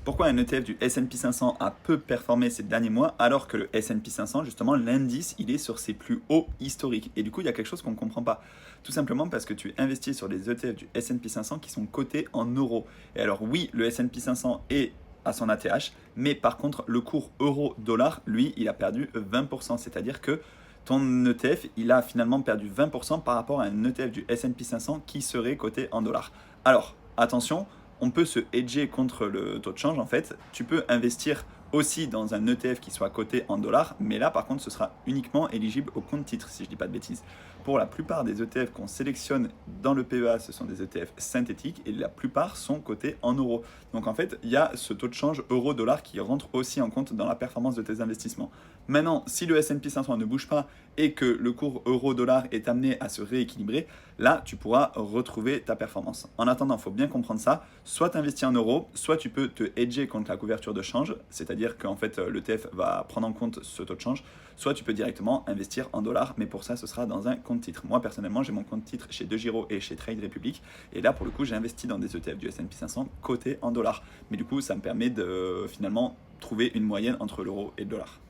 Pourquoi un ETF du S&P 500 a peu performé ces derniers mois alors que le S&P 500, justement, l'indice, il est sur ses plus hauts historiques. Et du coup, il y a quelque chose qu'on ne comprend pas. Tout simplement parce que tu investis sur des ETF du S&P 500 qui sont cotés en euros. Et alors oui, le S&P 500 est à son ATH, mais par contre, le cours euro-dollar, lui, il a perdu 20%. C'est-à-dire que ton ETF, il a finalement perdu 20% par rapport à un ETF du S&P 500 qui serait coté en dollars. Alors, attention, on peut se hedger contre le taux de change en fait. Tu peux investir aussi dans un ETF qui soit coté en dollars, mais là par contre ce sera uniquement éligible au compte titre si je dis pas de bêtises. Pour la plupart des ETF qu'on sélectionne dans le PEA, ce sont des ETF synthétiques et la plupart sont cotés en euros. Donc en fait, il y a ce taux de change euro-dollar qui rentre aussi en compte dans la performance de tes investissements. Maintenant, si le S&P 500 ne bouge pas et que le cours euro-dollar est amené à se rééquilibrer, là, tu pourras retrouver ta performance. En attendant, il faut bien comprendre ça. Soit tu investis en euros, soit tu peux te hedger contre la couverture de change, c'est-à-dire qu'en fait, l'ETF va prendre en compte ce taux de change, soit tu peux directement investir en dollars, mais pour ça, ce sera dans un compte titre. Moi, personnellement, j'ai mon compte titre chez DeGiro et chez Trade Republic, et là, pour le coup, j'ai investi dans des ETF du S&P 500 cotés en dollars. Mais du coup, ça me permet de finalement trouver une moyenne entre l'euro et le dollar.